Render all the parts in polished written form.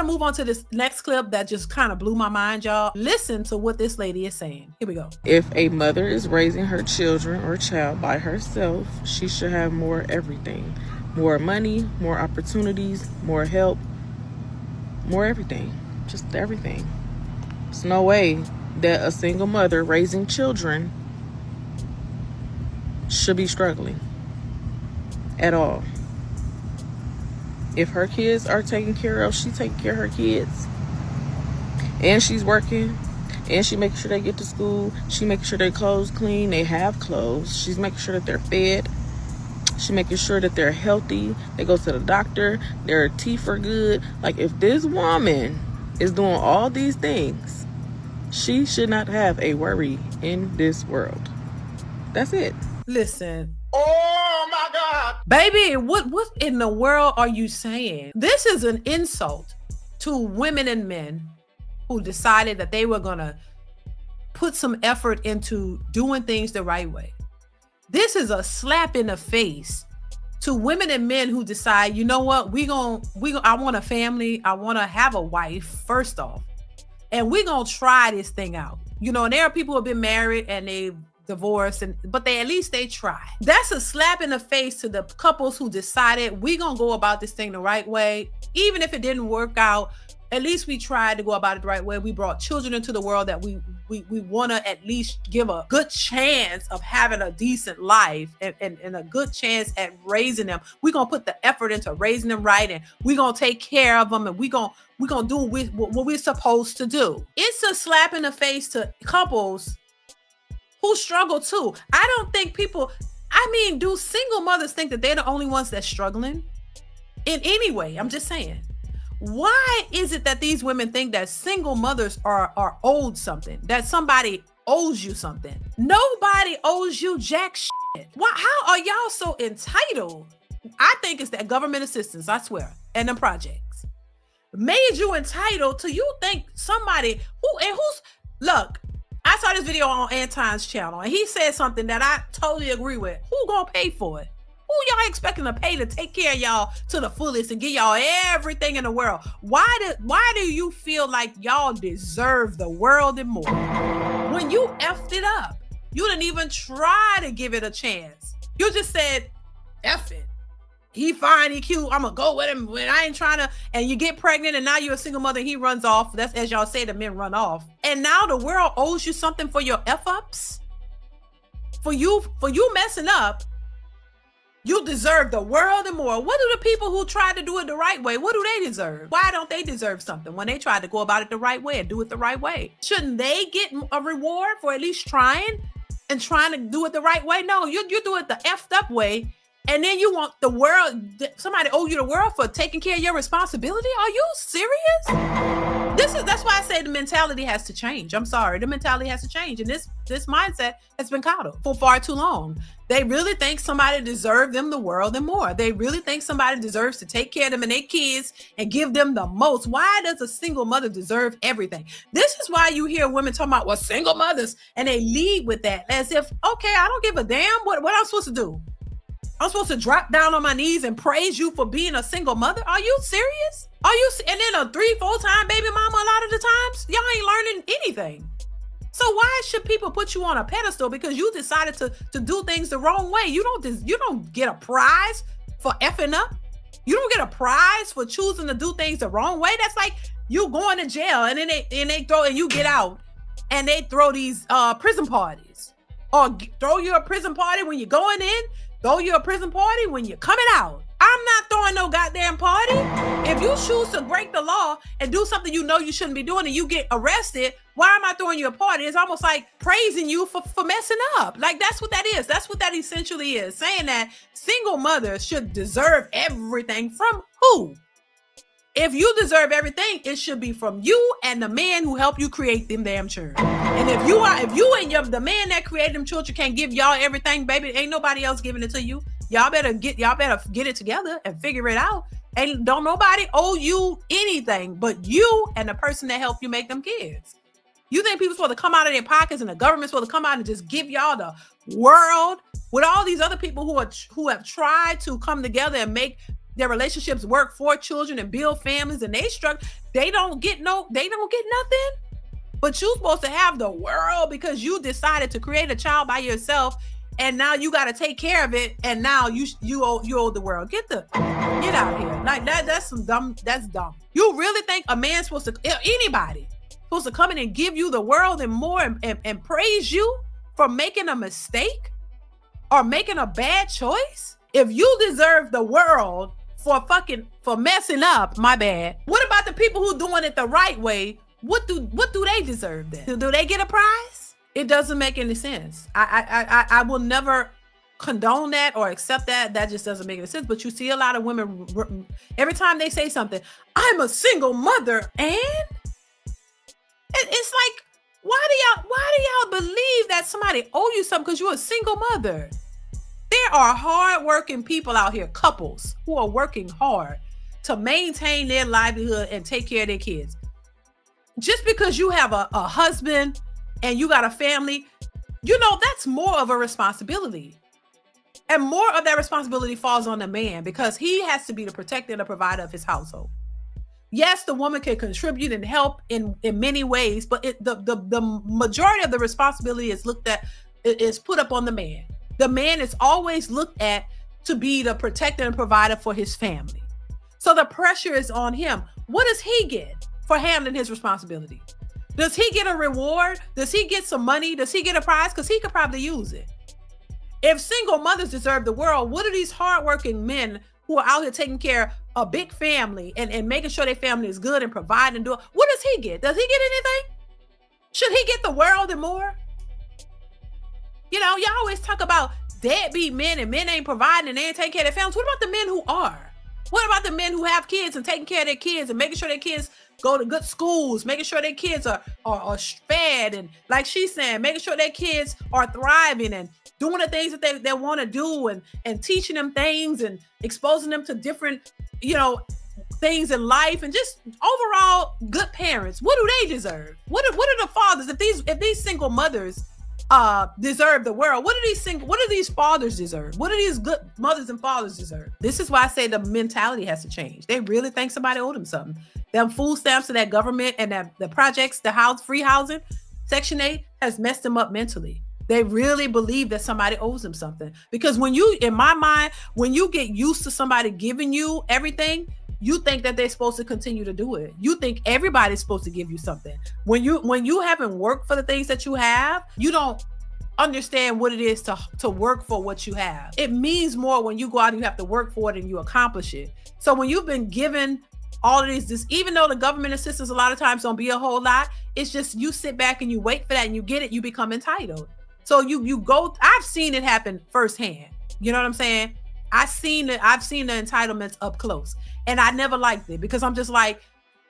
to move on to this next clip that just kind of blew my mind, y'all. Listen to what this lady is saying. Here we go. If a mother is raising her children or child by herself, she should have more everything. More money, more opportunities, more help, more everything. Just everything. There's no way that a single mother raising children should be struggling at all. If her kids are taken care of, she taking care of her kids. And she's working. And she making sure they get to school. She making sure their clothes clean. They have clothes. She's making sure that they're fed. She's making sure that they're healthy. They go to the doctor. Their teeth are good. Like, if this woman is doing all these things, she should not have a worry in this world. That's it. Listen. Oh my God. Baby, what in the world are you saying? This is an insult to women and men who decided that they were going to put some effort into doing things the right way. This is a slap in the face to women and men who decide, you know what, I want a family. I want to have a wife, first off, and we're going to try this thing out. You know, and there are people who have been married and they've divorced, but at least they try. That's a slap in the face to the couples who decided we're gonna go about this thing the right way. Even if it didn't work out, at least we tried to go about it the right way. We brought children into the world that we want to at least give a good chance of having a decent life and a good chance at raising them. We're gonna put the effort into raising them right, and we're gonna take care of them, and we're gonna do what we're supposed to do. It's a slap in the face to couples who struggle too. I don't think do single mothers think that they're the only ones that's struggling in any way? I'm just saying. Why is it that these women think that single mothers are owed something, that somebody owes you something? Nobody owes you jack shit. Why? How are y'all so entitled? I think it's that government assistance, I swear, and them projects made you entitled to. You think somebody look, I saw this video on Anton's channel, and he said something that I totally agree with. Who gonna pay for it? Who y'all expecting to pay to take care of y'all to the fullest and give y'all everything in the world? Why do you feel like y'all deserve the world and more? When you effed it up, you didn't even try to give it a chance. You just said, F it. He fine, he cute, I'm gonna go with him when I ain't trying to, and you get pregnant and now you're a single mother and he runs off. That's, as y'all say, the men run off. And now the world owes you something for your F-ups? For you messing up, you deserve the world and more. What do the people who tried to do it the right way, what do they deserve? Why don't they deserve something when they tried to go about it the right way and do it the right way? Shouldn't they get a reward for at least trying to do it the right way? No, you do it the effed up way. And then you want the world, somebody owe you the world for taking care of your responsibility? Are you serious? That's why I say the mentality has to change. I'm sorry, the mentality has to change. And this mindset has been coddled for far too long. They really think somebody deserves them the world and more. They really think somebody deserves to take care of them and their kids and give them the most. Why does a single mother deserve everything? This is why you hear women talking about, well, single mothers, and they lead with that as if, okay, I don't give a damn what I'm supposed to do. I'm supposed to drop down on my knees and praise you for being a single mother? Are you serious? And then a 3-4 time baby mama a lot of the times? Y'all ain't learning anything. So why should people put you on a pedestal because you decided to do things the wrong way? You don't get a prize for effing up. You don't get a prize for choosing to do things the wrong way. That's like you going to jail and then you get out and they throw these prison parties, or throw you a prison party when you're going in. Throw you a prison party when you're coming out. I'm not throwing no goddamn party. If you choose to break the law and do something you know you shouldn't be doing and you get arrested, why am I throwing you a party? It's almost like praising you for messing up. Like, that's what that is. That's what that essentially is. Saying that single mothers should deserve everything from who? If you deserve everything, it should be from you and the man who helped you create them damn children. And if you and the man that created them children can't give y'all everything, baby, ain't nobody else giving it to you. Y'all better get it together and figure it out. And don't nobody owe you anything but you and the person that helped you make them kids. You think people supposed to come out of their pockets and the government's supposed to come out and just give y'all the world with all these other people who have tried to come together and make their relationships work for children and build families, and they struggle. They don't get nothing. But you're supposed to have the world because you decided to create a child by yourself, and now you got to take care of it, and now you owe the world. Get out of here. Like that's some dumb. That's dumb. You really think a man's supposed to, anybody supposed to come in and give you the world and more and praise you for making a mistake or making a bad choice? If you deserve the world for messing up, my bad. What about the people who doing it the right way? What do they deserve then? Do they get a prize? It doesn't make any sense. I will never condone that or accept that. That just doesn't make any sense. But you see a lot of women, every time they say something, I'm a single mother, and it's like, why do y'all believe that somebody owe you something because you're a single mother? There are hardworking people out here, couples who are working hard to maintain their livelihood and take care of their kids. Just because you have a husband and you got a family, that's more of a responsibility. And more of that responsibility falls on the man because he has to be the protector and the provider of his household. Yes, the woman can contribute and help in many ways, but the majority of the responsibility is put up on the man. The man is always looked at to be the protector and provider for his family. So the pressure is on him. What does he get for handling his responsibility? Does he get a reward? Does he get some money? Does he get a prize? Because he could probably use it. If single mothers deserve the world, what are these hardworking men who are out here taking care of a big family and making sure their family is good and providing and doing? What does he get? Does he get anything? Should he get the world and more? Y'all always talk about deadbeat men and men ain't providing and they ain't taking care of their families. What about the men who are? What about the men who have kids and taking care of their kids and making sure their kids go to good schools, making sure their kids are fed, and like she's saying, making sure their kids are thriving and doing the things that they want to do and teaching them things and exposing them to different, things in life, and just overall good parents? What do they deserve? What are the fathers? If these single mothers deserve the world, what do these fathers deserve? What do these good mothers and fathers deserve? This is why I say the mentality has to change. They really think somebody owed them something. Them food stamps to that government and that the projects, free housing, Section 8 has messed them up mentally. They really believe that somebody owes them something. Because in my mind, when you get used to somebody giving you everything, you think that they're supposed to continue to do it. You think everybody's supposed to give you something. When you haven't worked for the things that you have, you don't understand what it is to work for what you have. It means more when you go out and you have to work for it and you accomplish it. So when you've been given all of this, even though the government assistance a lot of times don't be a whole lot, it's just you sit back and you wait for that and you get it, you become entitled. So you go, I've seen it happen firsthand. You know what I'm saying? I've seen the entitlements up close, and I never liked it because I'm just like,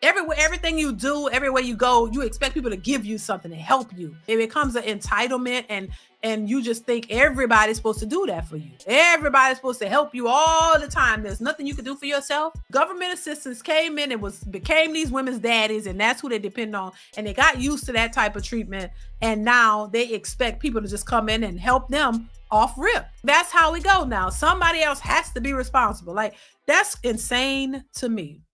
everything you do, everywhere you go, you expect people to give you something to help you. It becomes an entitlement, and you just think everybody's supposed to do that for you. Everybody's supposed to help you all the time. There's nothing you can do for yourself. Government assistance came in and became these women's daddies, and that's who they depend on. And they got used to that type of treatment, and now they expect people to just come in and help them off rip. That's how we go now. Somebody else has to be responsible. Like, that's insane to me.